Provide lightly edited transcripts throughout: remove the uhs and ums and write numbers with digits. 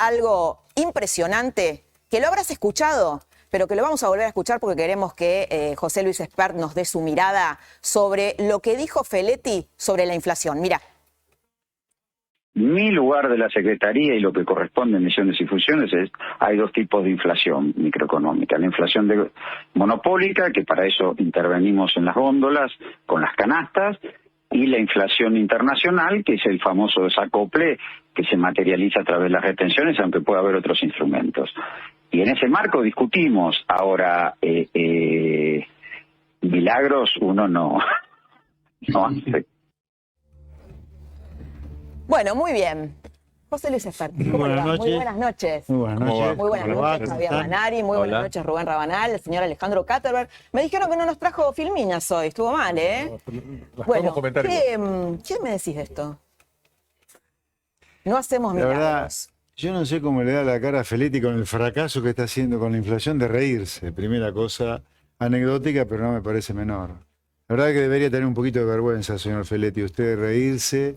algo impresionante que lo habrás escuchado, pero que lo vamos a volver a escuchar porque queremos que José Luis Espert nos dé su mirada sobre lo que dijo Feletti sobre la inflación. Mira. Mi lugar de la Secretaría y lo que corresponde en emisiones y fusiones es, hay dos tipos de inflación microeconómica. La inflación monopólica, que para eso intervenimos en las góndolas, con las canastas, y la inflación internacional, que es el famoso desacople que se materializa a través de las retenciones, aunque pueda haber otros instrumentos. Y en ese marco discutimos. Ahora, milagros uno no hace. Bueno, muy bien. José Luis Espert, ¿cómo le va? Muy buenas noches. Muy buenas noches. Muy buenas noches, Javier Manari. Muy buenas noches, Rubén Rabanal, el señor Alejandro Katterberg. Me dijeron que no nos trajo filminas hoy. Estuvo mal, ¿eh? Bueno, ¿qué me decís de esto? No hacemos milagros. La verdad, yo no sé cómo le da la cara a Feletti con el fracaso que está haciendo con la inflación de reírse. Primera cosa anecdótica, pero no me parece menor. La verdad que debería tener un poquito de vergüenza, señor Feletti, usted de reírse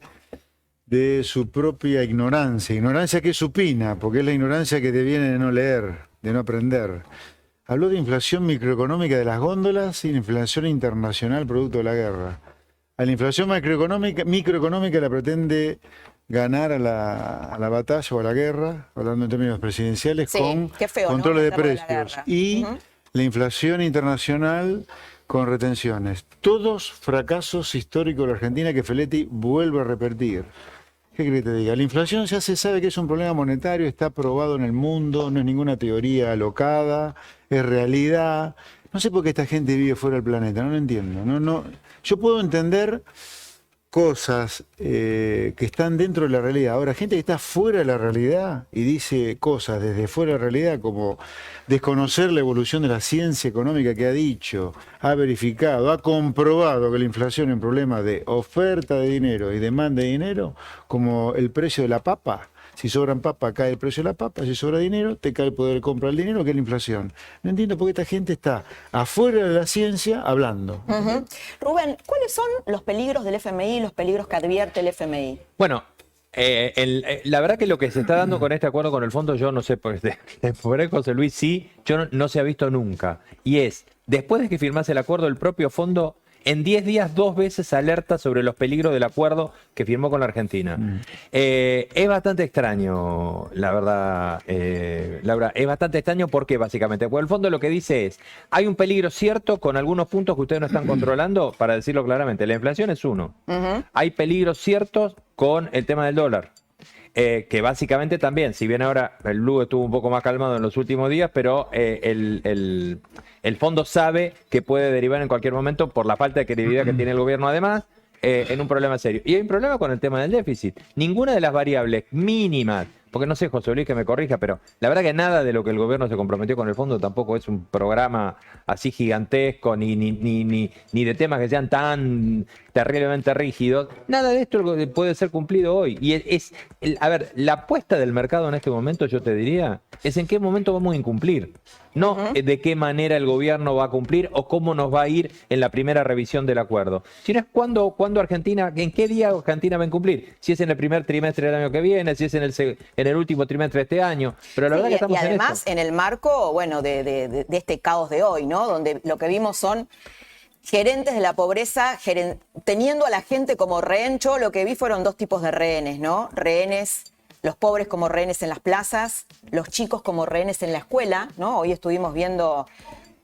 de su propia ignorancia que es supina, porque es la ignorancia que te viene de no leer, de no aprender. Habló de inflación microeconómica de las góndolas y de inflación internacional producto de la guerra. A la inflación microeconómica la pretende ganar a la batalla o a la guerra, hablando en términos presidenciales, sí, con controles de precios. Y la inflación internacional con retenciones. Todos fracasos históricos de la Argentina que Feletti vuelve a repetir. ¿Qué querés que te diga? La inflación ya se sabe que es un problema monetario, está probado en el mundo, no es ninguna teoría alocada, es realidad. No sé por qué esta gente vive fuera del planeta, no lo entiendo. Yo puedo entender cosas que están dentro de la realidad. Ahora, gente que está fuera de la realidad y dice cosas desde fuera de la realidad, como desconocer la evolución de la ciencia económica que ha dicho, ha verificado, ha comprobado que la inflación es un problema de oferta de dinero y demanda de dinero, como el precio de la papa. Si sobran papa, cae el precio de la papa. Si sobra dinero, te cae el poder de compra del dinero, que es la inflación. No entiendo por qué esta gente está afuera de la ciencia hablando. Rubén, ¿cuáles son los peligros del FMI, los peligros que advierte el FMI? Bueno, la verdad que lo que se está dando con este acuerdo con el fondo, yo no sé, pues por José Luis sí, yo no se ha visto nunca. Y es, después de que firmase el acuerdo, el propio fondo en 10 días 2 veces alerta sobre los peligros del acuerdo que firmó con la Argentina. Es bastante extraño, la verdad, Laura. Es bastante extraño porque básicamente, porque el fondo lo que dice es, hay un peligro cierto con algunos puntos que ustedes no están controlando, para decirlo claramente, la inflación es uno. Hay peligros ciertos con el tema del dólar. Que básicamente también, si bien ahora el blue estuvo un poco más calmado en los últimos días, pero el fondo sabe que puede derivar en cualquier momento por la falta de credibilidad que tiene el gobierno además, en un problema serio. Y hay un problema con el tema del déficit. Ninguna de las variables mínimas, porque no sé, José Luis, que me corrija, pero la verdad que nada de lo que el gobierno se comprometió con el fondo tampoco es un programa así gigantesco, ni de temas que sean tan terriblemente rígidos. Nada de esto puede ser cumplido hoy. Y a ver, la apuesta del mercado en este momento, yo te diría, es en qué momento vamos a incumplir. No de qué manera el gobierno va a cumplir o cómo nos va a ir en la primera revisión del acuerdo, sino es cuándo Argentina, en qué día Argentina va a incumplir. Si es en el primer trimestre del año que viene, si es en el último trimestre de este año. Pero la verdad que estamos y además en el marco, bueno, de este caos de hoy, ¿no? Donde lo que vimos son gerentes de la pobreza teniendo a la gente como rehén. Yo lo que vi fueron dos tipos de rehenes, ¿no? Rehenes, los pobres como rehenes en las plazas, los chicos como rehenes en la escuela, ¿no? Hoy estuvimos viendo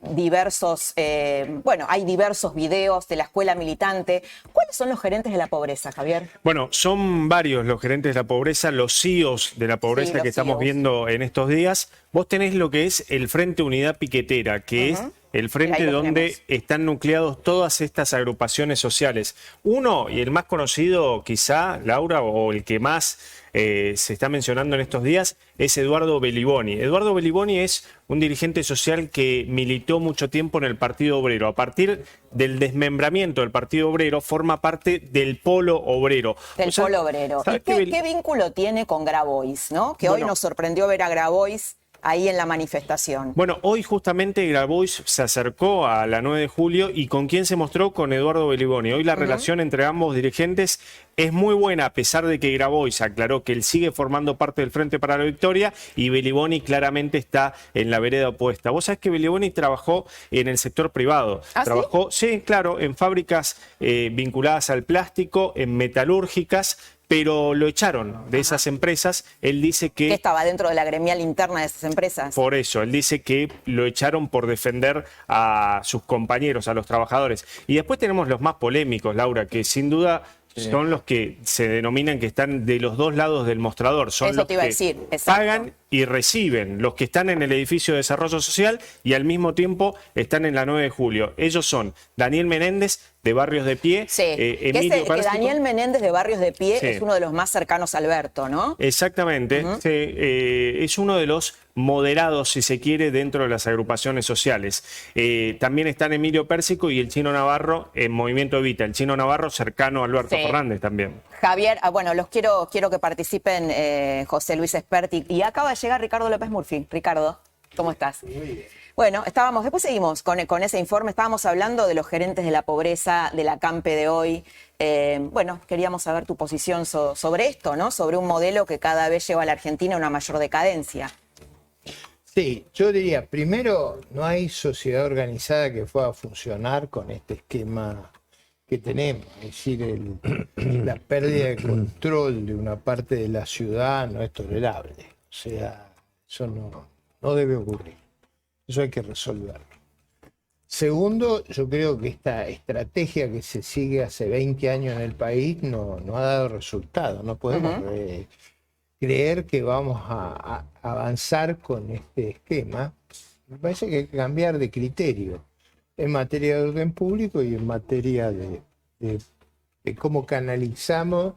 diversos, hay diversos videos de la escuela militante. ¿Cuáles son los gerentes de la pobreza, Javier? Bueno, son varios los gerentes de la pobreza, los CEOs de la pobreza que estamos viendo en estos días. Vos tenés lo que es el Frente Unidad Piquetera, que es el frente donde están nucleados todas estas agrupaciones sociales. Uno, y el más conocido quizá, Laura, o el que más se está mencionando en estos días, es Eduardo Beliboni. Eduardo Beliboni es un dirigente social que militó mucho tiempo en el Partido Obrero. A partir del desmembramiento del Partido Obrero, forma parte del Polo Obrero. Del Polo Obrero. ¿Y qué vínculo tiene con Grabois, no? Que hoy nos sorprendió ver a Grabois ahí en la manifestación? Bueno, hoy justamente Grabois se acercó a la 9 de julio y ¿con quién se mostró? Con Eduardo Beliboni. Hoy la relación entre ambos dirigentes es muy buena, a pesar de que Grabois aclaró que él sigue formando parte del Frente para la Victoria y Beliboni claramente está en la vereda opuesta. Vos sabés que Beliboni trabajó en el sector privado. ¿Ah, trabajó, sí, claro, en fábricas vinculadas al plástico, en metalúrgicas, pero lo echaron de esas empresas. Él dice ¿Que estaba dentro de la gremial interna de esas empresas? Por eso, él dice que lo echaron por defender a sus compañeros, a los trabajadores. Y después tenemos los más polémicos, Laura, que sin duda son los que se denominan que están de los dos lados del mostrador. Son Eso los te iba a que decir, exacto. pagan y reciben, los que están en el edificio de desarrollo social y al mismo tiempo están en la 9 de julio. Ellos son Daniel Menéndez, de Barrios de Pie, Sí, Emilio que Pérsico. Daniel Menéndez de Barrios de Pie Sí. es uno de los más cercanos a Alberto, ¿no? Exactamente, sí, es uno de los moderados, si se quiere, dentro de las agrupaciones sociales. También están Emilio Pérsico y el Chino Navarro en Movimiento Evita. El Chino Navarro cercano a Alberto Sí. Fernández también. Javier, bueno, quiero que participen José Luis Esperti. Y acaba de llegar Ricardo López Murphy. Ricardo, ¿cómo estás? Muy bien. Bueno, después seguimos con ese informe. Estábamos hablando de los gerentes de la pobreza, de la CAMPE de hoy. Bueno, queríamos saber tu posición sobre esto, ¿no? Sobre un modelo que cada vez lleva a la Argentina a una mayor decadencia. Sí, yo diría, primero, no hay sociedad organizada que pueda funcionar con este esquema que tenemos. Es decir, la pérdida de control de una parte de la ciudad no es tolerable. O sea, eso no debe ocurrir. Eso hay que resolverlo. Segundo, yo creo que esta estrategia que se sigue hace 20 años en el país no ha dado resultado. No podemos creer que vamos a avanzar con este esquema. Me parece que hay que cambiar de criterio en materia de orden público y en materia de cómo canalizamos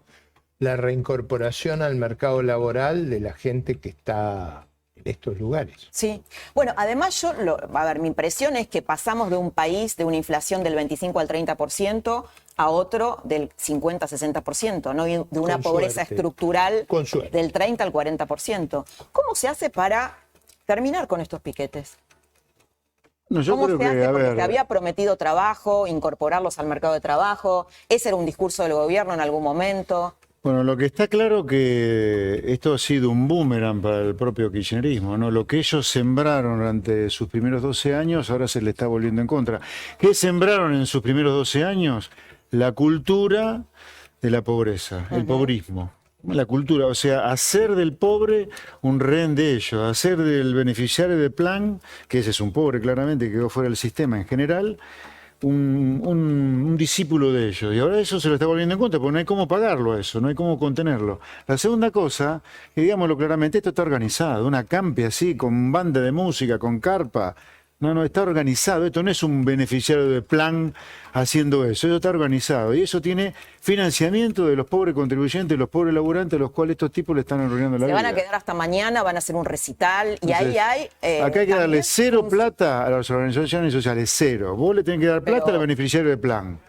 la reincorporación al mercado laboral de la gente que está en estos lugares. Sí. Bueno, además mi impresión es que pasamos de un país de una inflación del 25 al 30% a otro del 50-60%, ¿no? Y de una pobreza estructural del 30 al 40%. ¿Cómo se hace para terminar con estos piquetes? No, yo ¿Cómo creo se hace? que, a Porque ver, se había prometido trabajo, incorporarlos al mercado de trabajo. Ese era un discurso del gobierno en algún momento. bueno, lo que está claro que esto ha sido un boomerang para el propio kirchnerismo, ¿no? Lo que ellos sembraron durante sus primeros 12 años, ahora se le está volviendo en contra. ¿Qué sembraron en sus primeros 12 años? La cultura de la pobreza, el pobrismo. La cultura, o sea, hacer del pobre un rehén de ellos, hacer del beneficiario del plan, que ese es un pobre claramente, que quedó fuera del sistema en general, un discípulo de ellos. Y ahora eso se lo está volviendo en contra, porque no hay cómo pagarlo eso, no hay cómo contenerlo. La segunda cosa, que digámoslo claramente, esto está organizado, una campe así, con banda de música, con carpa. No, está organizado. Esto no es un beneficiario de plan haciendo eso está organizado. Y eso tiene financiamiento de los pobres contribuyentes, los pobres laburantes, a los cuales estos tipos le están arruinando la vida. Se van a quedar hasta mañana, van a hacer un recital, y Entonces, ahí hay... acá hay que darle también cero plata a las organizaciones sociales, cero. Vos le tenés que dar plata al beneficiario del plan.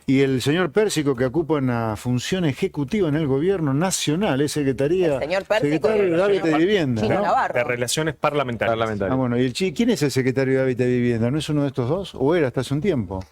Y el señor Pérsico, que ocupa una función ejecutiva en el gobierno nacional, es secretario de Hábitat y Vivienda, Chino ¿no? Navarro. De Relaciones Parlamentarias. Ah, bueno, ¿y quién es el secretario de Hábitat y Vivienda? ¿No es uno de estos dos? ¿O era hasta hace un tiempo?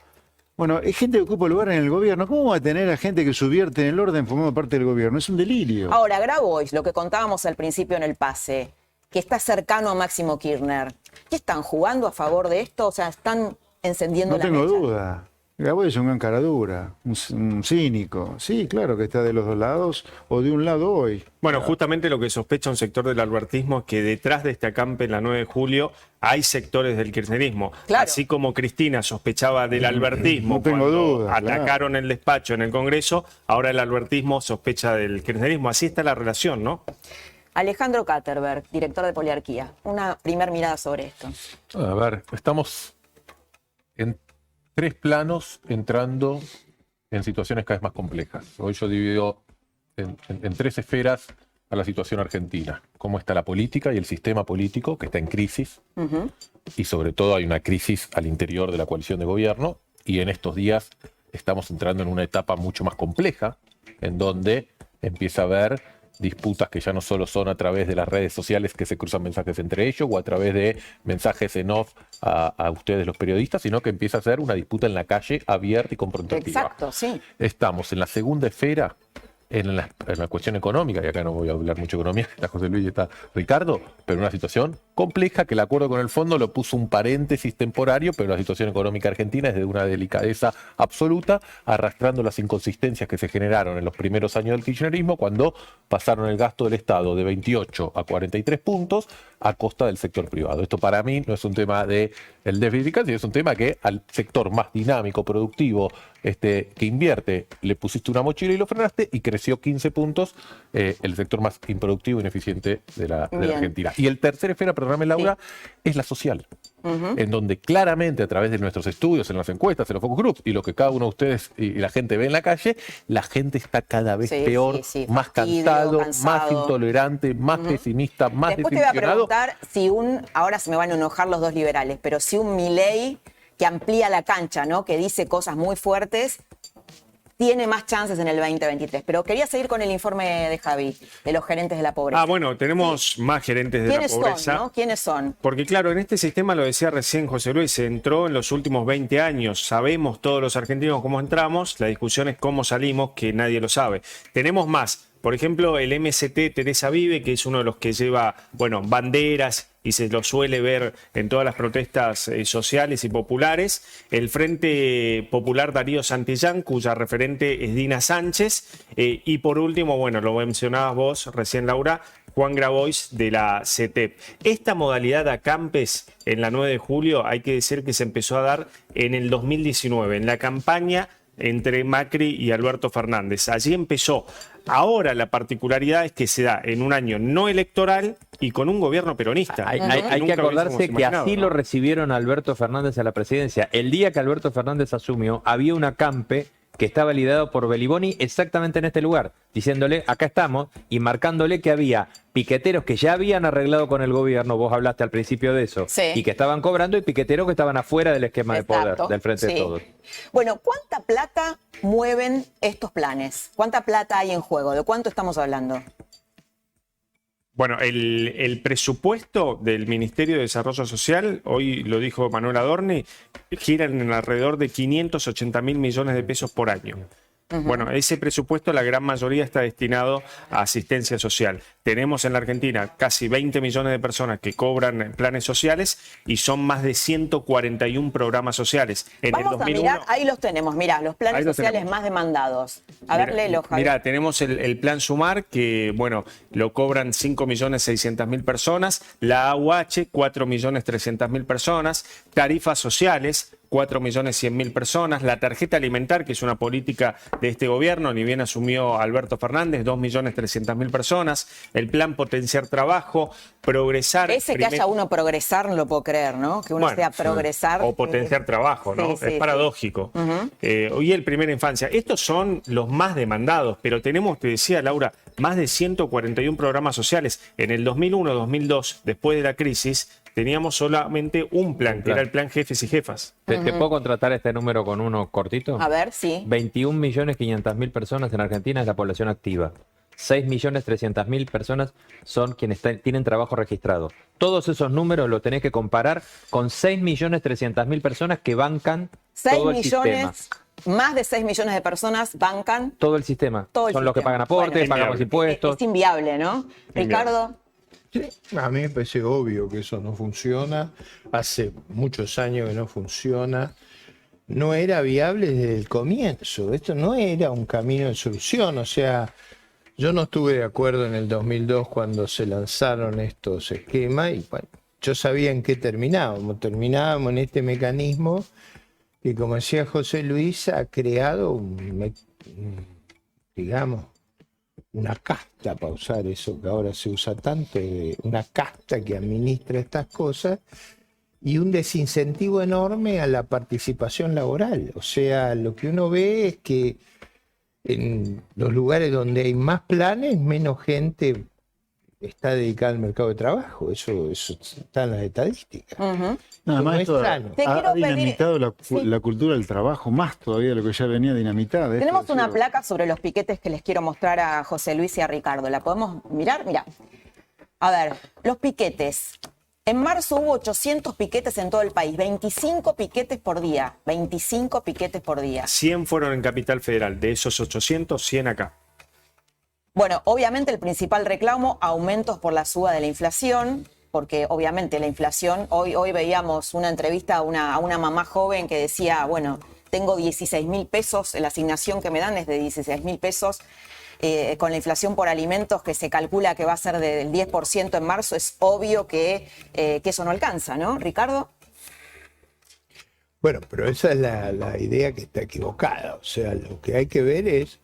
Bueno, es gente que ocupa lugar en el gobierno. ¿Cómo va a tener a gente que subvierte en el orden formando parte del gobierno? Es un delirio. Ahora, Grabois, lo que contábamos al principio en el pase, que está cercano a Máximo Kirchner, ¿qué están jugando a favor de esto? O sea, están encendiendo No la tengo mecha. duda. Grabois es un gran caradura, un cínico. Sí, claro que está de los dos lados o de un lado hoy. Bueno, justamente lo que sospecha un sector del albertismo es que detrás de este acampe en la 9 de julio hay sectores del kirchnerismo. Claro. Así como Cristina sospechaba del albertismo No tengo cuando duda, atacaron el despacho en el Congreso, ahora el albertismo sospecha del kirchnerismo. Así está la relación, ¿no? Alejandro Katterberg, director de Poliarquía. Una primer mirada sobre esto. A ver, estamos en 3 planos entrando en situaciones cada vez más complejas. Hoy yo divido en 3 esferas a la situación argentina. Cómo está la política y el sistema político, que está en crisis. Y sobre todo hay una crisis al interior de la coalición de gobierno. Y en estos días estamos entrando en una etapa mucho más compleja, en donde empieza a haber disputas que ya no solo son a través de las redes sociales que se cruzan mensajes entre ellos o a través de mensajes en off a ustedes los periodistas, sino que empieza a ser una disputa en la calle abierta y confrontativa. Exacto, sí. Estamos en la segunda esfera, en la cuestión económica, y acá no voy a hablar mucho de economía, está José Luis y está Ricardo, pero una situación compleja que el acuerdo con el fondo lo puso un paréntesis temporario, pero la situación económica argentina es de una delicadeza absoluta, arrastrando las inconsistencias que se generaron en los primeros años del kirchnerismo, cuando pasaron el gasto del Estado de 28 a 43 puntos a costa del sector privado. Esto para mí no es un tema de el déficit fiscal, sino es un tema que al sector más dinámico, productivo, que invierte, le pusiste una mochila y lo frenaste y creció 15 puntos el sector más improductivo e ineficiente de la Argentina. Y el tercer esfera, perdóname Laura, es la social, en donde claramente a través de nuestros estudios, en las encuestas, en los focus groups y lo que cada uno de ustedes y la gente ve en la calle, la gente está cada vez peor, más cansado, más intolerante, más pesimista, más Después te voy a desilusionado. preguntar si ahora se me van a enojar los dos liberales, pero si un Milei que amplía la cancha, ¿no? Que dice cosas muy fuertes, tiene más chances en el 2023. Pero quería seguir con el informe de Javi, de los gerentes de la pobreza. Bueno, tenemos más gerentes de la pobreza. ¿Quiénes son, no? ¿Quiénes son? Porque claro, en este sistema, lo decía recién José Luis, se entró en los últimos 20 años. Sabemos todos los argentinos cómo entramos, la discusión es cómo salimos, que nadie lo sabe. Tenemos más. Por ejemplo, el MST Teresa Vive, que es uno de los que lleva, banderas y se lo suele ver en todas las protestas sociales y populares. El Frente Popular Darío Santillán, cuya referente es Dina Sánchez. Y por último, lo mencionabas vos recién, Laura, Juan Grabois de la CETEP. Esta modalidad de acampes en la 9 de julio, hay que decir que se empezó a dar en el 2019, en la campaña entre Macri y Alberto Fernández. Allí empezó. Ahora la particularidad es que se da en un año no electoral y con un gobierno peronista. Hay que acordarse que así lo recibieron a Alberto Fernández a la presidencia. El día que Alberto Fernández asumió, había un acampe que estaba liderado por Beliboni exactamente en este lugar, diciéndole, acá estamos, y marcándole que había piqueteros que ya habían arreglado con el gobierno, vos hablaste al principio de eso, y que estaban cobrando, y piqueteros que estaban afuera del esquema de poder, del Frente de Todos. Bueno, ¿cuánta plata mueven estos planes? ¿Cuánta plata hay en juego? ¿De cuánto estamos hablando? Bueno, el presupuesto del Ministerio de Desarrollo Social, hoy lo dijo Manuel Adorni, gira en alrededor de 580 mil millones de pesos por año. Bueno, ese presupuesto, la gran mayoría está destinado a asistencia social. Tenemos en la Argentina casi 20 millones de personas que cobran planes sociales y son más de 141 programas sociales. Vamos a mirar, ahí los tenemos, mirá, los planes sociales más demandados. A ver, léelo, Javier. Mirá, tenemos el Plan Sumar, que, lo cobran 5.600.000 personas, la AUH, 4.300.000 personas, tarifas sociales, 4.100.000 personas, la tarjeta alimentar, que es una política de este gobierno, ni bien asumió Alberto Fernández, 2.300.000 personas, el plan Potenciar Trabajo, Progresar. Que haya uno progresar, no lo puedo creer, ¿no? Que uno sea progresar. O Potenciar Trabajo, ¿no? Es paradójico. Hoy el Primera Infancia. Estos son los más demandados, pero tenemos, te decía Laura, más de 141 programas sociales. En el 2001-2002, después de la crisis, teníamos solamente un plan, que era el plan Jefes y Jefas. ¿Te puedo contratar este número con uno cortito? A ver, sí. 21.500.000 personas en Argentina es la población activa. 6.300.000 personas son quienes tienen trabajo registrado. Todos esos números los tenés que comparar con 6.300.000 personas que bancan todo el sistema. Más de 6 millones de personas bancan todo el sistema. Son los que pagan aportes, pagamos impuestos. Es inviable, ¿no? Ricardo. A mí me parece obvio que eso no funciona. Hace muchos años que no funciona. No era viable desde el comienzo. Esto no era un camino de solución. O sea, yo no estuve de acuerdo en el 2002 cuando se lanzaron estos esquemas y yo sabía en qué terminábamos. Terminábamos en este mecanismo que, como decía José Luis, ha creado una casta, para usar eso que ahora se usa tanto, una casta que administra estas cosas y un desincentivo enorme a la participación laboral. O sea, lo que uno ve es que en los lugares donde hay más planes, menos gente está dedicada al mercado de trabajo. Eso está en las estadísticas. Ujú. Nada más es esto sano. Te quiero ha pedir- dinamitado sí. la cultura del trabajo, más todavía de lo que ya venía dinamitada. Esto Tenemos ha una sido- placa sobre los piquetes que les quiero mostrar a José Luis y a Ricardo. ¿La podemos mirar? Mira. A ver, los piquetes. En marzo hubo 800 piquetes en todo el país, 25 piquetes por día, 25 piquetes por día. 100 fueron en Capital Federal. De esos 800, 100 acá. Bueno, obviamente el principal reclamo, aumentos por la suba de la inflación, porque obviamente la inflación, hoy veíamos una entrevista a una mamá joven que decía, bueno, tengo 16.000 pesos, la asignación que me dan es de 16.000 pesos, con la inflación por alimentos que se calcula que va a ser del 10% en marzo, es obvio que eso no alcanza, ¿no, Ricardo? Bueno, pero esa es la idea que está equivocada. O sea, lo que hay que ver es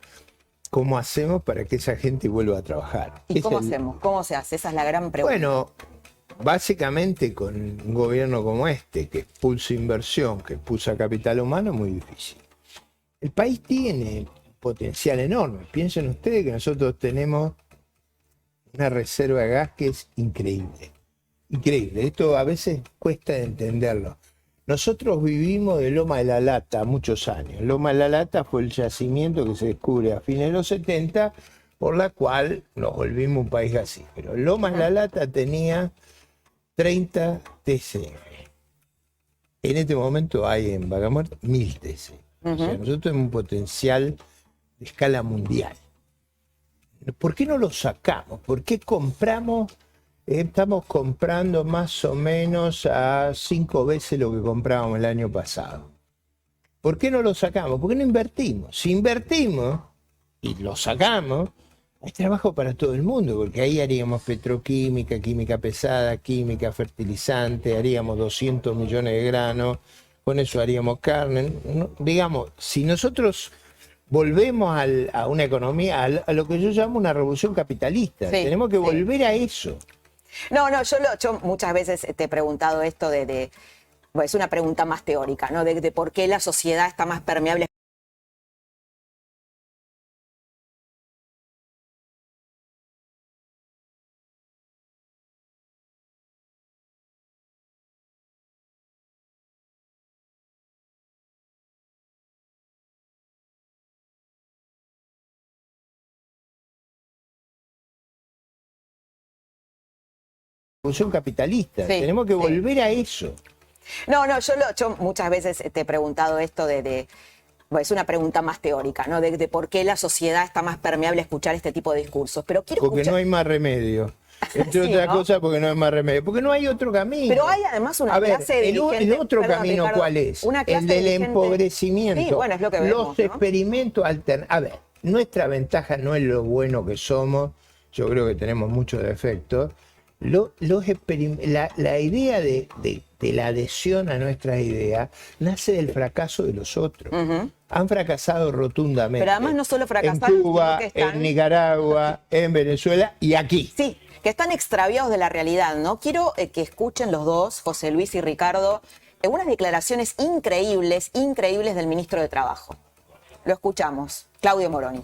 cómo hacemos para que esa gente vuelva a trabajar. ¿Y Es cómo el- hacemos? ¿Cómo se hace? Esa es la gran pregunta. Bueno, básicamente con un gobierno como este, que expulsa inversión, que expulsa capital humano, es muy difícil. El país tiene potencial enorme. Piensen ustedes que nosotros tenemos una reserva de gas que es increíble. Increíble. Esto a veces cuesta entenderlo. Nosotros vivimos de Loma de la Lata muchos años. Loma de la Lata fue el yacimiento que se descubre a fines de los 70, por la cual nos volvimos un país gasífero. Loma de la Lata tenía 30 TCM. En este momento hay en Vaca Muerta 1000 TCM. O sea, nosotros tenemos un potencial de escala mundial. ¿Por qué no lo sacamos? ¿Por qué compramos? Estamos comprando más o menos a 5 veces lo que comprábamos el año pasado. ¿Por qué no lo sacamos? ¿Por qué no invertimos? Si invertimos y lo sacamos, hay trabajo para todo el mundo, porque ahí haríamos petroquímica, química pesada, química, fertilizante, haríamos 200 millones de granos, con eso haríamos carne. Digamos, si nosotros volvemos a una economía, a lo que yo llamo una revolución capitalista, Sí, tenemos que sí. volver a eso. No, yo muchas veces te he preguntado esto bueno, es una pregunta más teórica, ¿no? De por qué la sociedad está más permeable. Revolución capitalista, Sí, tenemos que sí. volver a eso. No, yo muchas veces te he preguntado esto bueno, es una pregunta más teórica, ¿no? De por qué la sociedad está más permeable a escuchar este tipo de discursos. Pero quiero Porque escuchar. no hay más remedio. Entre Sí, otras ¿no? cosas, porque no hay más remedio. Porque no hay otro camino. Pero hay además una A ver, clase de el dirigentes- otro perdón, camino, Ricardo, ¿cuál es? una clase El de del dirigentes- empobrecimiento. Sí, bueno, es lo que vemos, Los ¿no? experimentos experimentos A ver, nuestra ventaja no es lo bueno que somos. Yo creo que tenemos muchos defectos. La idea de la adhesión a nuestras ideas nace del fracaso de los otros. Han fracasado rotundamente. Pero además no solo fracasaron, en Cuba, sino que están- en Nicaragua, en Venezuela y aquí. Sí, que están extraviados de la realidad, ¿no? Quiero que escuchen los dos, José Luis y Ricardo, unas declaraciones increíbles del ministro de Trabajo. Lo escuchamos, Claudio Moroni.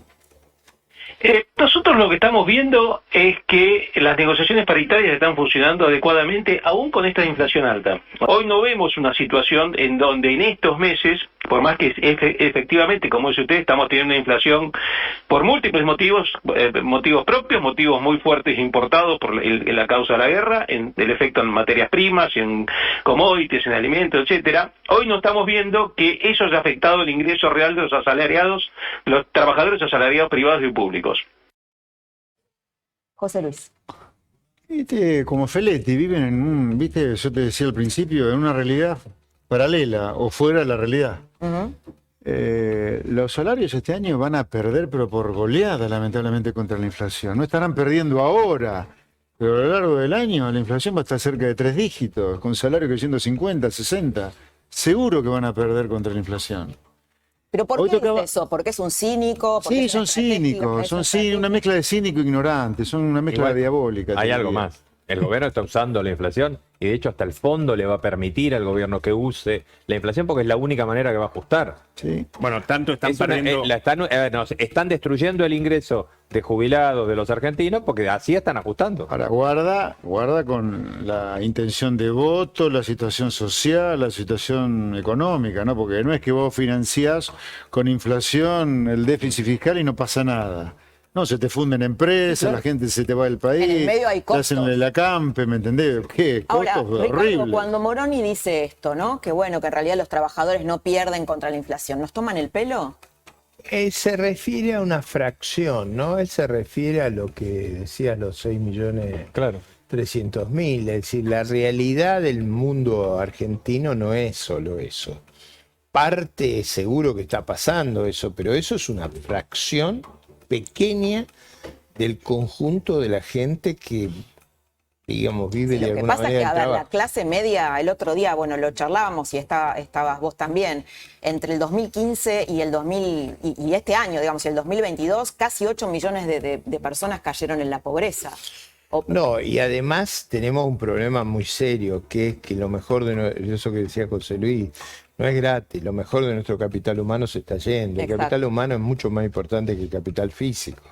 Nosotros lo que estamos viendo es que las negociaciones paritarias están funcionando adecuadamente, aún con esta inflación alta. Hoy no vemos una situación en donde en estos meses, por más que efectivamente, como dice usted, estamos teniendo una inflación por múltiples motivos, motivos propios, motivos muy fuertes importados por la causa de la guerra, el efecto en materias primas, en commodities, en alimentos, etcétera. Hoy no estamos viendo que eso haya afectado el ingreso real de los asalariados, los trabajadores asalariados privados y públicos. José Luis. Viste, como Feletti, viven viste, yo te decía al principio, en una realidad paralela o fuera de la realidad. Los salarios este año van a perder, pero por goleada, lamentablemente, contra la inflación. No estarán perdiendo ahora, pero a lo largo del año la inflación va a estar cerca de 3 dígitos, con salarios creciendo 50, 60. Seguro que van a perder contra la inflación. ¿Pero por Hoy qué tocaba- es eso? ¿Porque es un cínico? ¿Porque Sí, es son estratégico? cínicos, ¿Es son estratégico? una mezcla de cínico e ignorante, son una mezcla Igual, diabólica. te Hay algo diría. más. El gobierno está usando la inflación y de hecho hasta el fondo le va a permitir al gobierno que use la inflación porque es la única manera que va a ajustar. Sí. Bueno, tanto están perdiendo... Están destruyendo el ingreso de jubilados de los argentinos porque así están ajustando. Ahora, guarda con la intención de voto, la situación social, la situación económica, ¿no? Porque no es que vos financiás con inflación el déficit fiscal y no pasa nada. No, se te funden empresas, Claro. la gente se te va del país, En el medio hay te costos. hacen el acampe, ¿me entendés? ¿Qué? Ahora, Costos Ricardo, horribles. cuando Moroni dice esto, ¿no? Que bueno, que en realidad los trabajadores no pierden contra la inflación, ¿nos toman el pelo? Se refiere a una fracción, ¿no? Él se refiere a lo que decías, los 6.300.000. Es decir, la realidad del mundo argentino no es solo eso. Parte seguro que está pasando eso, pero eso es una fracción pequeña del conjunto de la gente que, digamos, vive Sí, de lo que alguna pasa es que, manera a el ver, la trabajo. clase media, el otro día, bueno, lo charlábamos y estabas vos también, entre el 2015 y el 2000, y este año, digamos, y el 2022, casi 8 millones de personas cayeron en la pobreza. No, y además tenemos un problema muy serio, que es que lo mejor de eso que decía José Luis, no es gratis, lo mejor de nuestro capital humano se está yendo. El Exacto. capital humano es mucho más importante que el capital físico.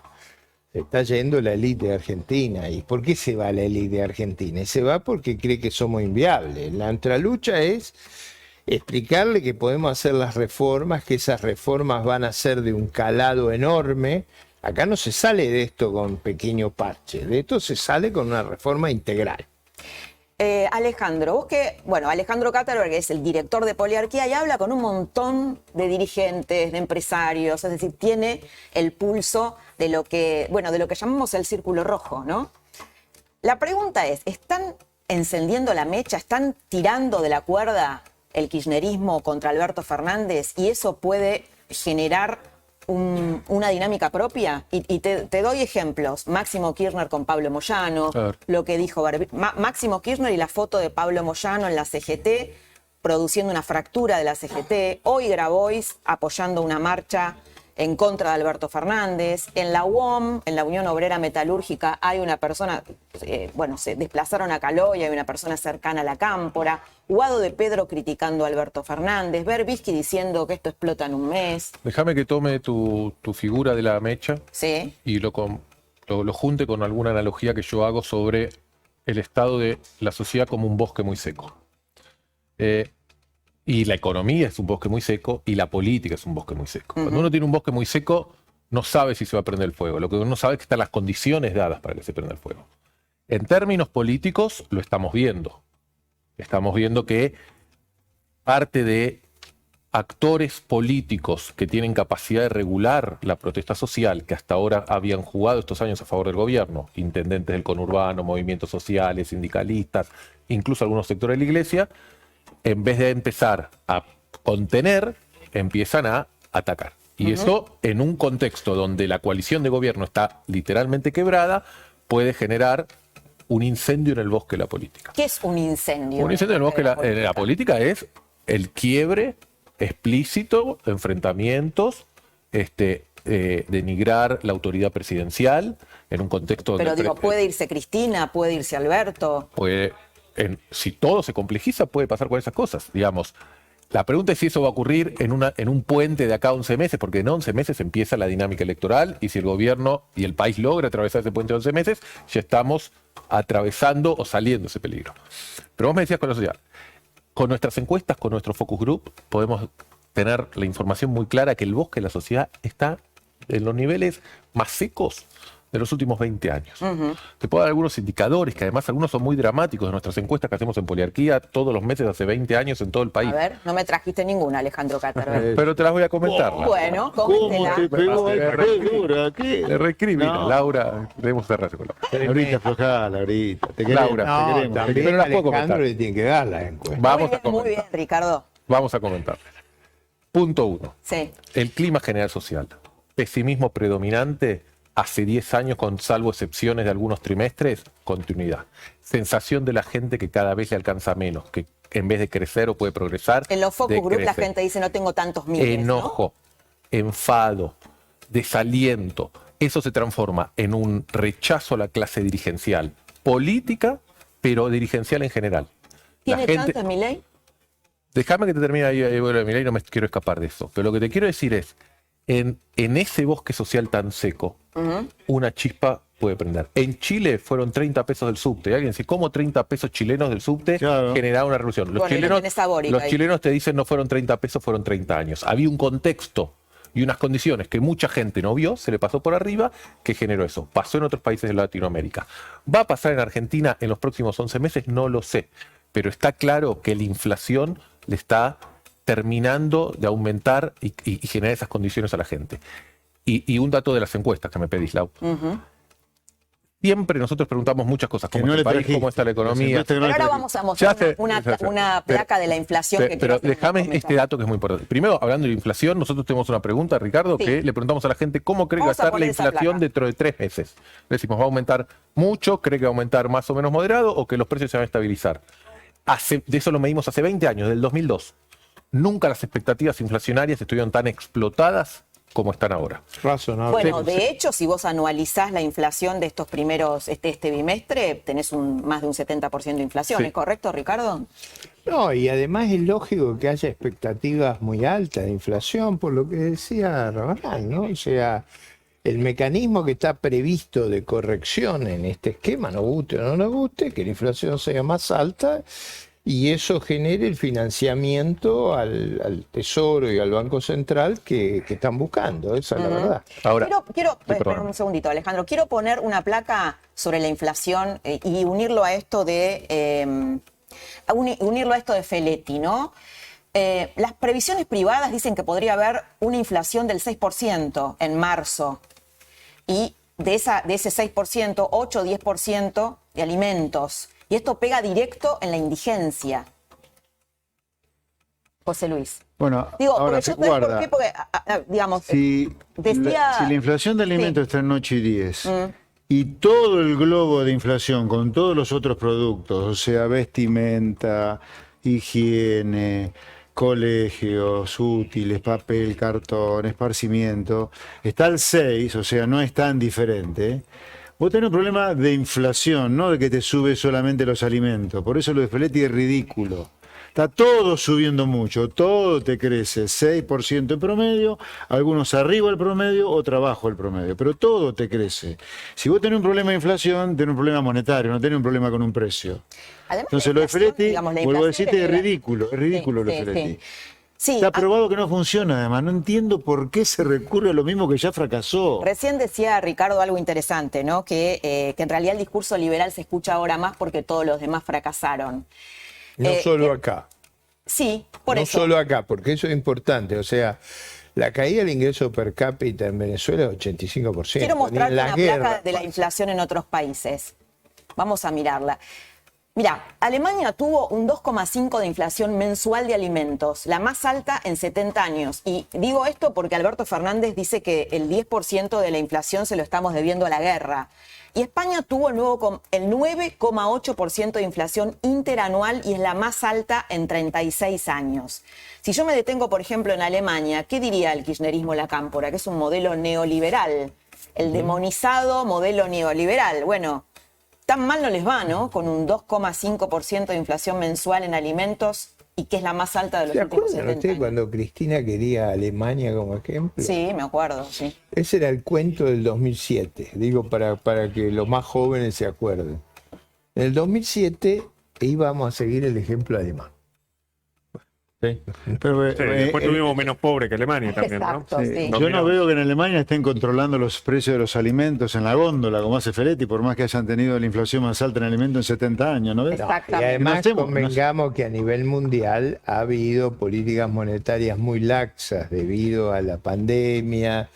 Se está yendo la élite de Argentina. ¿Y por qué se va la élite de Argentina? Y se va porque cree que somos inviables. La lucha es explicarle que podemos hacer las reformas, que esas reformas van a ser de un calado enorme. Acá no se sale de esto con pequeño parche, de esto se sale con una reforma integral. Alejandro, vos que, bueno, Alejandro Katterberg es el director de Poliarquía y habla con un montón de dirigentes, de empresarios, es decir, tiene el pulso de lo que, bueno, de lo que llamamos el círculo rojo, ¿no? La pregunta es, ¿están encendiendo la mecha, están tirando de la cuerda el kirchnerismo contra Alberto Fernández y eso puede generar una dinámica propia? Y te doy ejemplos. Máximo Kirchner con Pablo Moyano, Claro. lo que dijo Máximo Kirchner y la foto de Pablo Moyano en la CGT, produciendo una fractura de la CGT. Hoy Grabois apoyando una marcha en contra de Alberto Fernández. En la UOM, en la Unión Obrera Metalúrgica, hay una persona, bueno, se desplazaron a Caló y hay una persona cercana a la Cámpora. Guado de Pedro criticando a Alberto Fernández. Berbisky diciendo que esto explota en un mes. Déjame que tome tu figura de la mecha Sí. y lo junte con alguna analogía que yo hago sobre el estado de la sociedad como un bosque muy seco. Y la economía es un bosque muy seco y la política es un bosque muy seco. Cuando uno tiene un bosque muy seco, no sabe si se va a prender el fuego. Lo que uno sabe es que están las condiciones dadas para que se prenda el fuego. En términos políticos, lo estamos viendo. Estamos viendo que parte de actores políticos que tienen capacidad de regular la protesta social, que hasta ahora habían jugado estos años a favor del gobierno, intendentes del conurbano, movimientos sociales, sindicalistas, incluso algunos sectores de la iglesia, en vez de empezar a contener, empiezan a atacar. Y eso, en un contexto donde la coalición de gobierno está literalmente quebrada, puede generar un incendio en el bosque de la política. ¿Qué es un incendio? Un incendio en el bosque de la política es el quiebre explícito, enfrentamientos, denigrar la autoridad presidencial en un contexto donde... Pero digo, puede irse Cristina, puede irse Alberto. Si todo se complejiza, puede pasar con esas cosas, digamos. La pregunta es si eso va a ocurrir en un puente de acá a 11 meses, porque en 11 meses empieza la dinámica electoral y si el gobierno y el país logra atravesar ese puente de 11 meses, ya estamos atravesando o saliendo ese peligro. Pero vos me decías con la sociedad. Con nuestras encuestas, con nuestro focus group, podemos tener la información muy clara que el bosque de la sociedad está en los niveles más secos de los últimos 20 años. Te puedo dar algunos indicadores, que además algunos son muy dramáticos de nuestras encuestas que hacemos en Poliarquía todos los meses hace 20 años en todo el país. A ver, no me trajiste ninguna, Alejandro Katterberg. Pero te las voy a comentar. Bueno, ¿Cómo coméntela. te pegó? Qué dura, ¿qué? Le reescribí, No. Laura, debemos cerrarse con Laura. Laurita, aflojá, Laurita. Te queremos, Laura. te No, queremos. también Pero las puedo Alejandro comentar. le tiene que dar la encuesta. Vamos a Muy bien, comentar. Ricardo. Vamos a comentar. Punto 1. Sí. El clima general social. Pesimismo predominante hace 10 años, con salvo excepciones de algunos trimestres, continuidad. Sensación de la gente que cada vez le alcanza menos, que en vez de crecer o puede progresar, En los focus group la decrece. gente dice no tengo tantos miles, Enojo, enfado, desaliento. Eso se transforma en un rechazo a la clase dirigencial política pero dirigencial en general. La ¿Tiene gente, chances Milei? déjame que te termine ahí, Milei, no me quiero escapar de eso. Pero lo que te quiero decir es, en ese bosque social tan seco, una chispa puede prender. En Chile fueron 30 pesos del subte. Y alguien dice, ¿cómo 30 pesos chilenos del subte Claro. generaron una revolución? Los, Bueno, chilenos, tenés a Boric los ahí. chilenos te dicen no fueron 30 pesos, fueron 30 años. Había un contexto y unas condiciones que mucha gente no vio, se le pasó por arriba, que generó eso. Pasó en otros países de Latinoamérica. ¿Va a pasar en Argentina en los próximos 11 meses? No lo sé. Pero está claro que la inflación le está terminando de aumentar y generar esas condiciones a la gente. Y un dato de las encuestas que me pedís, Lau. Siempre nosotros preguntamos muchas cosas, Que cómo no está el le país, trajiste. cómo está la economía. Las encuestas que no Pero le ahora trajiste. vamos a mostrar Ya sé, una placa de la inflación que quiero Pero hacer un déjame comentario. este dato que es muy importante. Primero, hablando de inflación, nosotros tenemos una pregunta, Ricardo, Sí. que le preguntamos a la gente cómo cree que va a Vamos a estar la poner esa inflación placa. dentro de 3 meses. Le decimos, ¿va a aumentar mucho? ¿Cree que va a aumentar más o menos moderado? ¿O que los precios se van a estabilizar? De eso lo medimos hace 20 años, del 2002. Nunca las expectativas inflacionarias estuvieron tan explotadas como están ahora. Razonable. Bueno, de hecho, si vos anualizás la inflación de estos primeros, este bimestre, tenés más de un 70% de inflación, Sí. ¿es correcto, Ricardo? No, y además es lógico que haya expectativas muy altas de inflación, por lo que decía Rabanal, ¿no? O sea, el mecanismo que está previsto de corrección en este esquema, nos guste o no nos guste, que la inflación sea más alta y eso genere el financiamiento al Tesoro y al Banco Central que están buscando, esa es la verdad. Ahora, Quiero Sí, espera perdón. un segundito, Alejandro. Quiero poner una placa sobre la inflación y unirlo a esto de Feletti, ¿no? Las previsiones privadas dicen que podría haber una inflación del 6% en marzo. Y de ese 6%, 8 o 10% de alimentos. Y esto pega directo en la indigencia. José Luis. Bueno, Digo, ahora porque se yo ¿sabés por guarda. qué? Porque, digamos, Si, decía- si la inflación de alimentos está en 8 y 10 Mm. y todo el globo de inflación con todos los otros productos, o sea, vestimenta, higiene, colegios, útiles, papel, cartón, esparcimiento, está al 6, o sea, no es tan diferente. Vos tenés un problema de inflación, no de que te sube solamente los alimentos. Por eso lo de Feletti es ridículo. Está todo subiendo mucho, todo te crece, 6% en promedio, algunos arriba del promedio, otros abajo del promedio, pero todo te crece. Si vos tenés un problema de inflación, tenés un problema monetario, no tenés un problema con un precio. además, Entonces la lo de inflación, Feletti, digamos, la vuelvo a inflación decirte, genera- es ridículo lo de Sí, Feletti. sí. Sí, Está probado que no funciona, además, no entiendo por qué se recurre a lo mismo que ya fracasó. Recién decía Ricardo algo interesante, ¿no? Que en realidad el discurso liberal se escucha ahora más porque todos los demás fracasaron. No solo acá. Sí, por no eso. solo acá, porque eso es importante. O sea, la caída del ingreso per cápita en Venezuela es 85%. Quiero Ni mostrarte en la una guerra placa de la pasa. inflación en otros países. Vamos a mirarla. Mira, Alemania tuvo un 2,5 de inflación mensual de alimentos, la más alta en 70 años. Y digo esto porque Alberto Fernández dice que el 10% de la inflación se lo estamos debiendo a la guerra. Y España tuvo el 9,8% de inflación interanual y es la más alta en 36 años. Si yo me detengo, por ejemplo, en Alemania, ¿qué diría el kirchnerismo la cámpora? Que es un modelo neoliberal, el demonizado modelo neoliberal. Bueno, tan mal no les va, ¿no? Con un 2,5% de inflación mensual en alimentos y que es la más alta de los ¿Se últimos acuerdan 70 ustedes años. cuando Cristina quería a Alemania como ejemplo? Sí, me acuerdo, sí. Ese era el cuento del 2007, digo para que los más jóvenes se acuerden. En el 2007 íbamos a seguir el ejemplo alemán. Pero, Sí, después tuvimos menos pobre que Alemania también, ¿no? Exacto, sí. yo no veo que en Alemania estén controlando los precios de los alimentos en la góndola, como hace Feletti, por más que hayan tenido la inflación más alta en alimentos en 70 años, ¿no ves? Y Exactamente. además No hacemos- convengamos que a nivel mundial ha habido políticas monetarias muy laxas debido a la pandemia.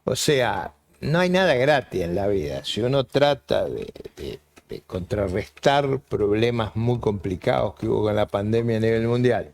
O sea, no hay nada gratis en la vida. Si uno trata de contrarrestar problemas muy complicados que hubo con la pandemia a nivel mundial,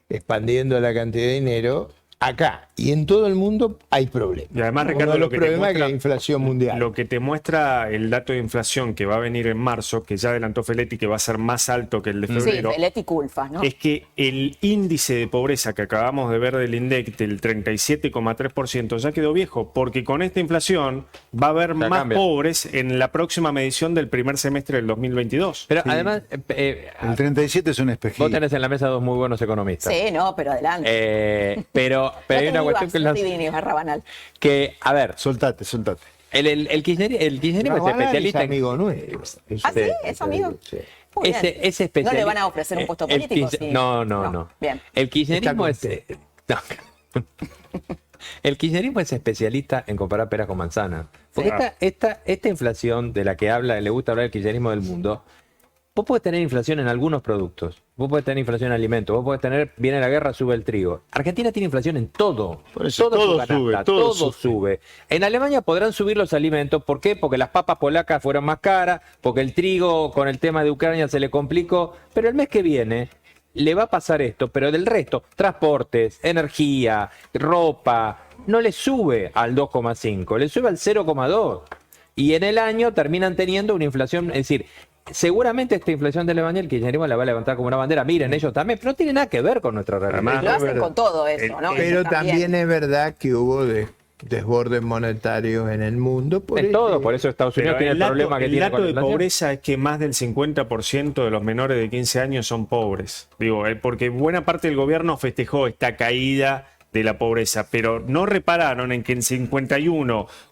expandiendo la cantidad de dinero, acá y en todo el mundo hay problemas. Y además, Uno Ricardo, de lo los que te problemas es muestra- la inflación mundial. Lo que te muestra el dato de inflación que va a venir en marzo, que ya adelantó Feletti que va a ser más alto que el de Sí, febrero, Feletti Culfas, ¿no? es que el índice de pobreza que acabamos de ver del INDEC, del 37,3%, ya quedó viejo, porque con esta inflación va a haber más cambia. pobres en la próxima medición del primer semestre del 2022. Pero además, El 37 es un espejito. vos tenés en la mesa dos muy buenos economistas. Sí, no, pero adelante. Pero No hay te una divas, cuestión que, no te divines, Barrabanal. a ver, Soltate. el kirchnerismo es Rabanal especialista es en... amigo nuestro. ¿Ah, sí? ¿Es amigo? Sí. Muy bien. Es especialista. ¿No le van a ofrecer un puesto el político? kirch- Sí. No. Bien. El kirchnerismo Está es... no. El kirchnerismo es especialista en comparar peras con manzanas. Porque esta inflación de la que le gusta hablar el kirchnerismo del mundo, vos podés tener inflación en algunos productos, vos podés tener inflación en alimentos, vos podés tener, viene la guerra, sube el trigo. Argentina tiene inflación en todo. Por eso, Todo todo su canasta, sube, todo sube. En Alemania podrán subir los alimentos, ¿por qué? Porque las papas polacas fueron más caras, porque el trigo con el tema de Ucrania se le complicó, pero el mes que viene le va a pasar esto, pero del resto, transportes, energía, ropa, no le sube al 2,5, le sube al 0,2. Y en el año terminan teniendo una inflación, es decir, seguramente esta inflación de Alemania el kirchnerismo la va a levantar como una bandera. Miren, ellos también, pero no tiene nada que ver con nuestra realidad. Lo hacen con todo eso, ¿no? Pero Eso también es verdad que hubo desbordes monetarios en el mundo. En todo, por eso Estados Unidos Pero tiene el problema que el tiene dato con la de inflación. pobreza es que más del 50% de los menores de 15 años son pobres. Digo, porque buena parte del gobierno festejó esta caída de la pobreza, pero no repararon en que el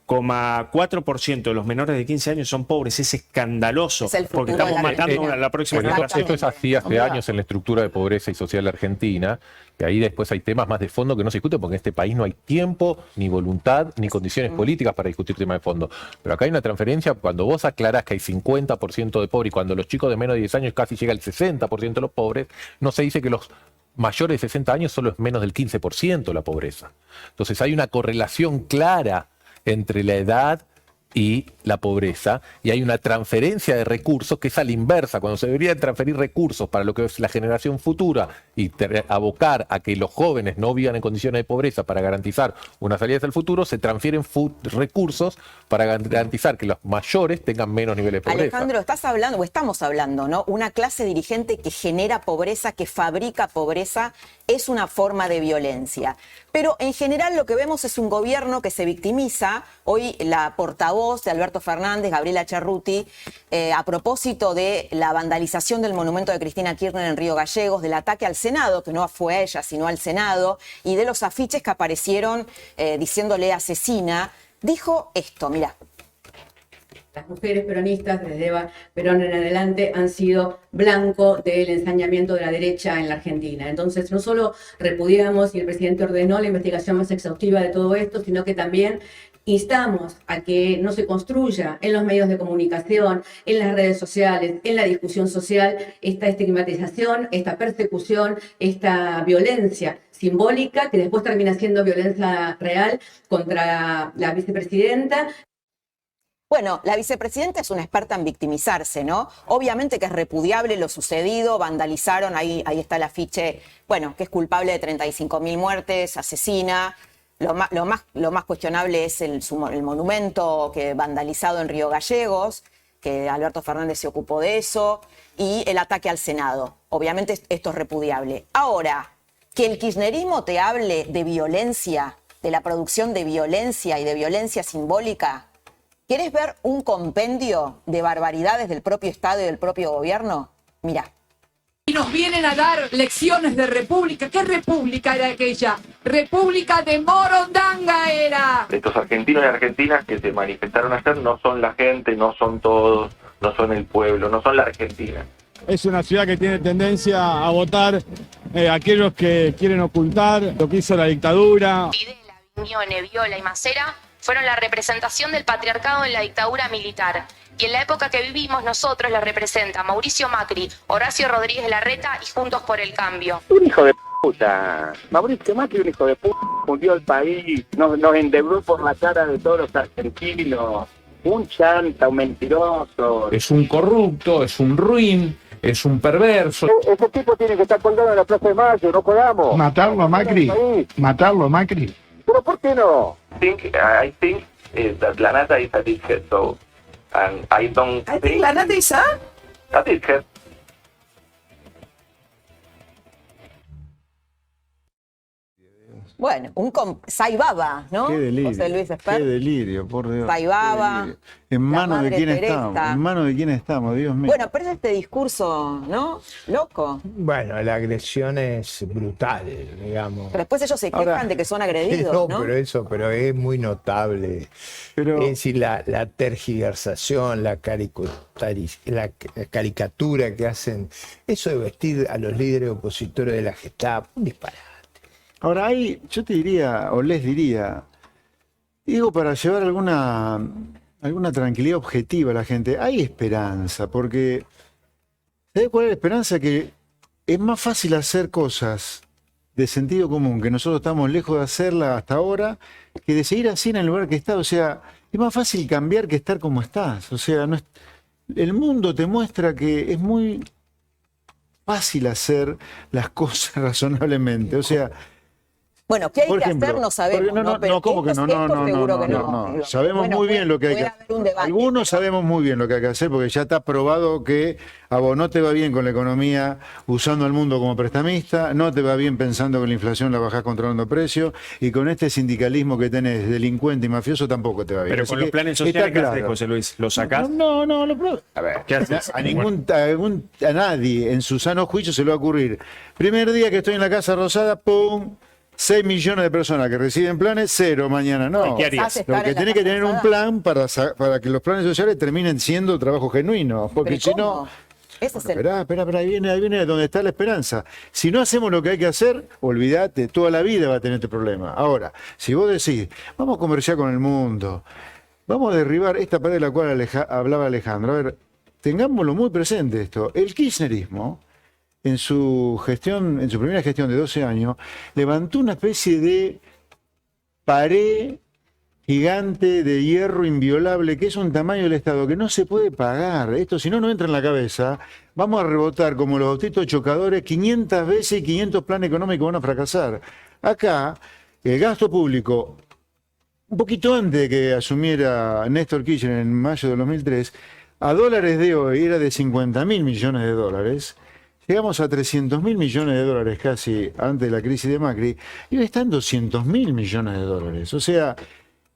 51,4% de los menores de 15 años son pobres. Es escandaloso, Es el futuro porque estamos de la matando Argentina. a la próxima Bueno, generación. esto es así hace Mira. años en la estructura de pobreza y social argentina, que ahí después hay temas más de fondo que no se discuten porque en este país no hay tiempo, ni voluntad, ni condiciones políticas para discutir temas de fondo. Pero acá hay una transferencia, cuando vos aclarás que hay 50% de pobres y cuando los chicos de menos de 10 años casi llega al 60% de los pobres, no se dice que los mayores de 60 años solo es menos del 15% la pobreza. Entonces hay una correlación clara entre la edad y la pobreza, y hay una transferencia de recursos que es a la inversa, cuando se deberían transferir recursos para lo que es la generación futura y abocar a que los jóvenes no vivan en condiciones de pobreza para garantizar una salida hacia el futuro, se transfieren recursos para garantizar que los mayores tengan menos niveles de pobreza. Alejandro, estás hablando, o estamos hablando, ¿no? Una clase dirigente que genera pobreza, que fabrica pobreza, es una forma de violencia. Pero en general lo que vemos es un gobierno que se victimiza. Hoy la portavoz de Alberto Fernández, Gabriela Cerruti, a propósito de la vandalización del monumento de Cristina Kirchner en Río Gallegos, del ataque al Senado, que no fue a ella, sino al Senado, y de los afiches que aparecieron diciéndole asesina, dijo esto, mirá. Las mujeres peronistas, desde Eva Perón en adelante, han sido blanco del ensañamiento de la derecha en la Argentina. Entonces, no solo repudiamos y el presidente ordenó la investigación más exhaustiva de todo esto, sino que también instamos a que no se construya en los medios de comunicación, en las redes sociales, en la discusión social, esta estigmatización, esta persecución, esta violencia simbólica que después termina siendo violencia real contra la vicepresidenta. Bueno, la vicepresidenta es una experta en victimizarse, ¿no? Obviamente que es repudiable lo sucedido, vandalizaron, ahí está el afiche, bueno, que es culpable de 35.000 muertes, asesina. Lo más cuestionable es el monumento que vandalizado en Río Gallegos, que Alberto Fernández se ocupó de eso, y el ataque al Senado. Obviamente esto es repudiable. Ahora, que el kirchnerismo te hable de violencia, de la producción de violencia y de violencia simbólica. ¿Quieres ver un compendio de barbaridades del propio Estado y del propio gobierno? Mira. Y nos vienen a dar lecciones de república. ¿Qué república era aquella? República de Morondanga era. Estos argentinos y argentinas que se manifestaron ayer no son la gente, no son todos, no son el pueblo, no son la Argentina. Es una ciudad que tiene tendencia a votar aquellos que quieren ocultar lo que hizo la dictadura. Videla, Viñone, Viola y Macera fueron la representación del patriarcado en la dictadura militar. Y en la época que vivimos nosotros la representa Mauricio Macri, Horacio Rodríguez Larreta y Juntos por el Cambio. Un hijo de puta. Mauricio Macri, un hijo de puta, hundió el país, nos endeudó por la cara de todos los argentinos. Un chanta, un mentiroso. Es un corrupto, es un ruin, es un perverso. Ese tipo tiene que estar colgado en la Plaza de Mayo, no podamos. Matarlo a Macri. Matarlo a Macri. ¿Pero por qué no? I think that Lanata is a dickhead, so, and I don't think Lanata is a dickhead. Bueno, Saibaba, ¿no? Qué delirio, José Luis qué Esper. delirio, por Dios. Saibaba. Qué delirio. En manos de Madre quién Teresa. estamos, en manos de quién estamos, Dios mío. Bueno, pero es este discurso, ¿no? Loco. Bueno, la agresión es brutal, digamos. Pero después ellos se quejan de que son agredidos, ¿no? Pero es muy notable. Es decir, la tergiversación, la caricatura que hacen, eso de vestir a los líderes opositores de la Gestapo, un disparate. Ahora, yo te diría, o les diría, digo, para llevar alguna tranquilidad objetiva a la gente, hay esperanza, porque ¿sabes cuál es la esperanza? Que es más fácil hacer cosas de sentido común, que nosotros estamos lejos de hacerla hasta ahora, que de seguir así en el lugar que está. O sea, es más fácil cambiar que estar como estás. O sea, el mundo te muestra que es muy fácil hacer las cosas razonablemente. O sea, bueno, ¿qué hay por que ejemplo, hacer? No sabemos. No, ¿cómo que no? No. Sabemos muy bien lo que hay que hacer. Algunos sabemos muy bien lo que hay que hacer, porque ya está probado que a vos no te va bien con la economía usando al mundo como prestamista, no te va bien pensando que la inflación la bajás controlando precios, y con este sindicalismo que tenés delincuente y mafioso tampoco te va bien. Pero Así con los que planes sociales, ¿qué haces, claro. José Luis? ¿Los sacás? No, a ver, ¿Qué haces? a nadie en su sano juicio se le va a ocurrir. Primer día que estoy en la Casa Rosada, ¡pum! 6 millones de personas que reciben planes, 0 mañana. No, ¿Qué harías? lo que tiene que tener un plan para que los planes sociales terminen siendo trabajo genuino, porque si no... Esperá, ahí viene donde está la esperanza. Si no hacemos lo que hay que hacer, olvídate, toda la vida va a tener este problema. Ahora, si vos decís, vamos a comerciar con el mundo, vamos a derribar esta pared de la cual hablaba Alejandro, a ver, tengámoslo muy presente esto. El kirchnerismo, en su primera gestión de 12 años, levantó una especie de pared gigante de hierro inviolable, que es un tamaño del Estado que no se puede pagar. Esto, si no entra en la cabeza, vamos a rebotar como los autitos chocadores 500 veces y 500 planes económicos van a fracasar. Acá, el gasto público, un poquito antes de que asumiera Néstor Kirchner en mayo de 2003, a dólares de hoy era de 50.000 millones de dólares. Llegamos a 300.000 millones de dólares casi antes de la crisis de Macri, y hoy están 200.000 millones de dólares. O sea,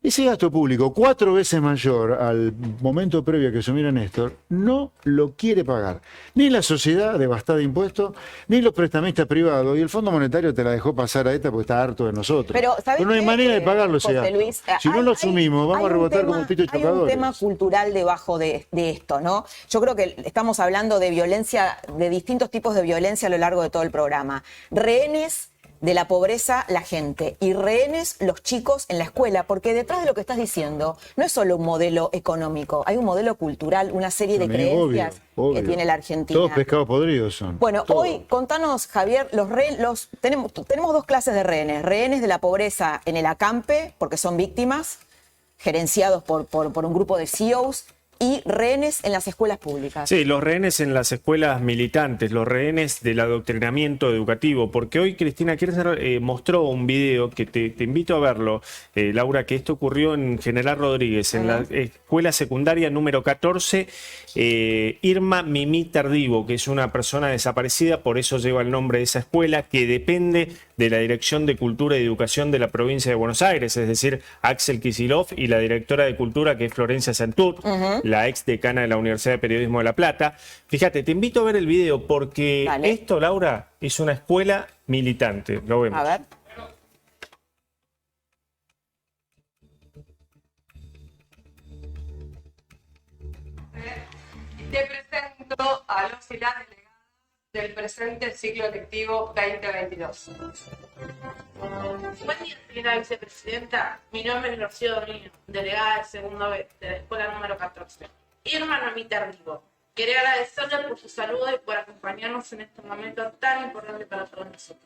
ese gasto público, 4 veces mayor al momento previo a que asumiera Néstor, no lo quiere pagar. Ni la sociedad devastada de impuestos, ni los prestamistas privados. Y el Fondo Monetario te la dejó pasar a esta porque está harto de nosotros. Pero no hay manera de pagarlo. José Luis, si no lo asumimos, vamos a rebotar como titos chocadores. Hay un tema cultural debajo de esto, ¿no? Yo creo que estamos hablando de violencia, de distintos tipos de violencia a lo largo de todo el programa. Rehenes de la pobreza la gente y rehenes los chicos en la escuela, porque detrás de lo que estás diciendo no es solo un modelo económico, hay un modelo cultural, una serie de creencias que tiene la Argentina. Todos pescados podridos son. Bueno, hoy contanos, Javier, tenemos 2 clases de rehenes. Rehenes de la pobreza en el acampe, porque son víctimas, gerenciados por un grupo de CEOs, y rehenes en las escuelas públicas. Sí, los rehenes en las escuelas militantes, los rehenes del adoctrinamiento educativo, porque hoy Cristina Kirchner mostró un video que te invito a verlo, Laura, que esto ocurrió en General Rodríguez, en la escuela secundaria número 14, Irma Mimí Tardivo, que es una persona desaparecida, por eso lleva el nombre de esa escuela, que depende de la Dirección de Cultura y Educación de la provincia de Buenos Aires, es decir, Axel Kicillof y la directora de Cultura, que es Florencia Santut, la ex decana de la Universidad de Periodismo de La Plata. Fíjate, te invito a ver el video porque esto, Laura, es una escuela militante. Lo vemos. A ver. Te presento a los y las delegadas del presente ciclo lectivo 2022. Buen día, señora vicepresidenta. Mi nombre es Rocío Domino, delegada del segundo B, de la escuela número 14. Irma Mimí Tardivo. Quería agradecerle por su saludo y por acompañarnos en este momento tan importante para todos nosotros.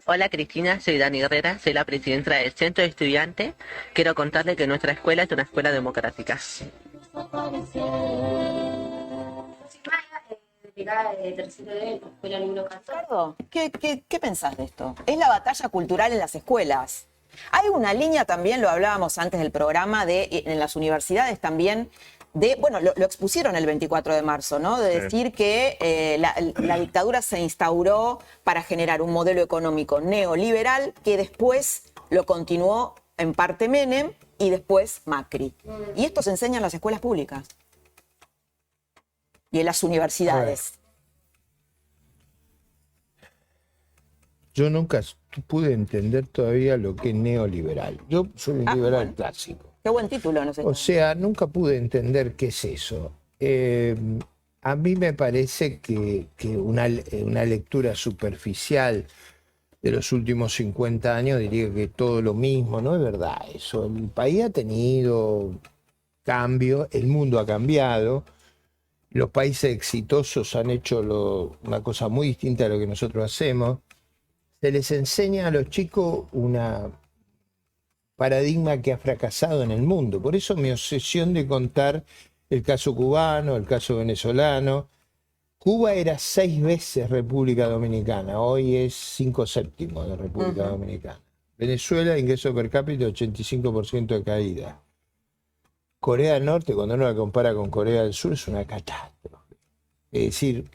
Hola Cristina, soy Dani Herrera, soy la presidenta del Centro de Estudiantes. Quiero contarle que nuestra escuela es una escuela democrática. Ricardo, ¿qué pensás de esto? Es la batalla cultural en las escuelas. Hay una línea también, lo hablábamos antes del programa, en las universidades también, bueno, lo expusieron el 24 de marzo, ¿no? De decir que la dictadura se instauró para generar un modelo económico neoliberal que después lo continuó en parte Menem y después Macri. Y esto se enseña en las escuelas públicas y en las universidades. Yo nunca pude entender todavía lo que es neoliberal. Yo soy un liberal clásico. Qué buen título, no sé. O sea, nunca pude entender qué es eso. A mí me parece que una lectura superficial de los últimos 50 años diría que todo lo mismo, no es verdad eso. El país ha tenido cambio, el mundo ha cambiado, los países exitosos han hecho una cosa muy distinta a lo que nosotros hacemos. Se les enseña a los chicos una paradigma que ha fracasado en el mundo. Por eso mi obsesión de contar el caso cubano, el caso venezolano. Cuba era 6 veces República Dominicana, hoy es 5/7 de República Dominicana. Venezuela, ingreso per cápita, 85% de caída. Corea del Norte, cuando uno la compara con Corea del Sur, es una catástrofe. Es decir,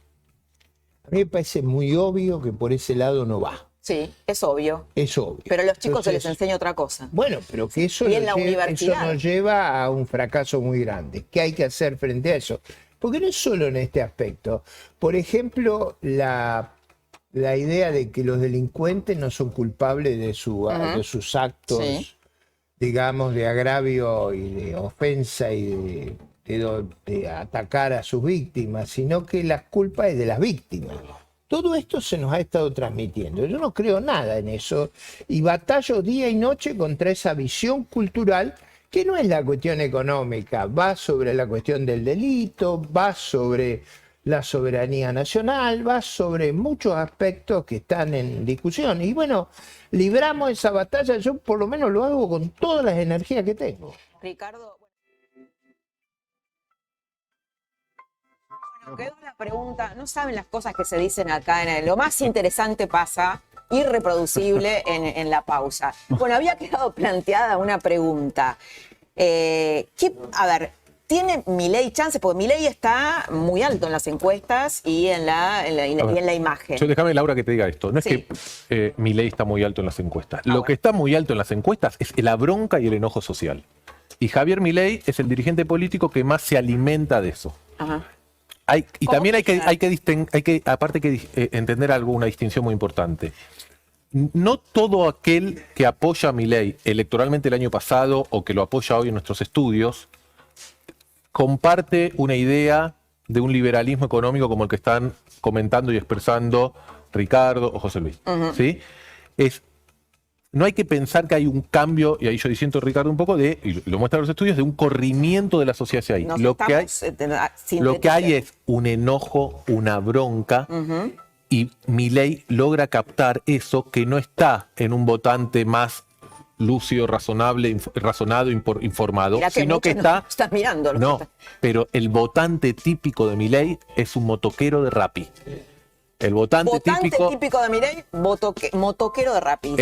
a mí me parece muy obvio que por ese lado no va. Sí, es obvio. Es obvio. Pero a los chicos Entonces, se les enseña otra cosa. Bueno, pero que eso, Y en la universidad. Eso nos lleva a un fracaso muy grande. ¿Qué hay que hacer frente a eso? Porque no es solo en este aspecto. Por ejemplo, la idea de que los delincuentes no son culpables de sus actos, digamos, de agravio y de ofensa y de atacar a sus víctimas, sino que la culpa es de las víctimas. Todo esto se nos ha estado transmitiendo. Yo no creo nada en eso y batallo día y noche contra esa visión cultural que no es la cuestión económica, va sobre la cuestión del delito, va sobre la soberanía nacional, va sobre muchos aspectos que están en discusión. Y bueno, libramos esa batalla, yo por lo menos lo hago con todas las energías que tengo. Ricardo, bueno, quedó la pregunta, no saben las cosas que se dicen acá, lo más interesante pasa, irreproducible en la pausa. Bueno, había quedado planteada una pregunta. A ver, ¿tiene Milei chances? Porque Milei está muy alto en las encuestas y en la imagen. Déjame, Laura, que te diga esto. No es que Milei está muy alto en las encuestas. Lo que está muy alto en las encuestas es la bronca y el enojo social. Y Javier Milei es el dirigente político que más se alimenta de eso. Ajá. Y también hay que aparte entender algo, una distinción muy importante. No todo aquel que apoya a Milei electoralmente el año pasado o que lo apoya hoy en nuestros estudios comparte una idea de un liberalismo económico como el que están comentando y expresando Ricardo o José Luis. ¿Sí? No hay que pensar que hay un cambio, y ahí yo disiento, Ricardo, un poco, y lo muestran los estudios, de un corrimiento de la sociedad hacia ahí. Lo que hay es un enojo, una bronca, y Milei logra captar eso que no está en un votante más lúcido, razonado, informado, sino que está mirando. No, pero el votante típico de Milei es un motoquero de Rappi. El votante típico de Milei, motoquero de Rappi.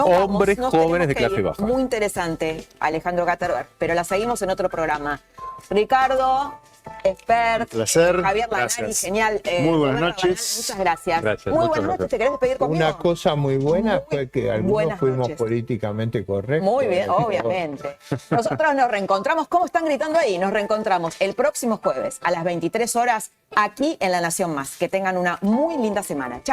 Hombres jóvenes de clase baja. Muy interesante, Alejandro Gatterberg, pero la seguimos en otro programa. Ricardo, expert, placer. Javier Lanari, genial. Muy buenas noches. Muchas gracias. Muy buenas noches. ¿Te querés despedir conmigo? Una cosa muy buena fue que algunos fuimos políticamente correctos. Muy bien, obviamente. Nosotros nos reencontramos. ¿Cómo están gritando ahí? Nos reencontramos el próximo jueves a las 23 horas aquí en La Nación Más. Que tengan una muy linda semana. Chao.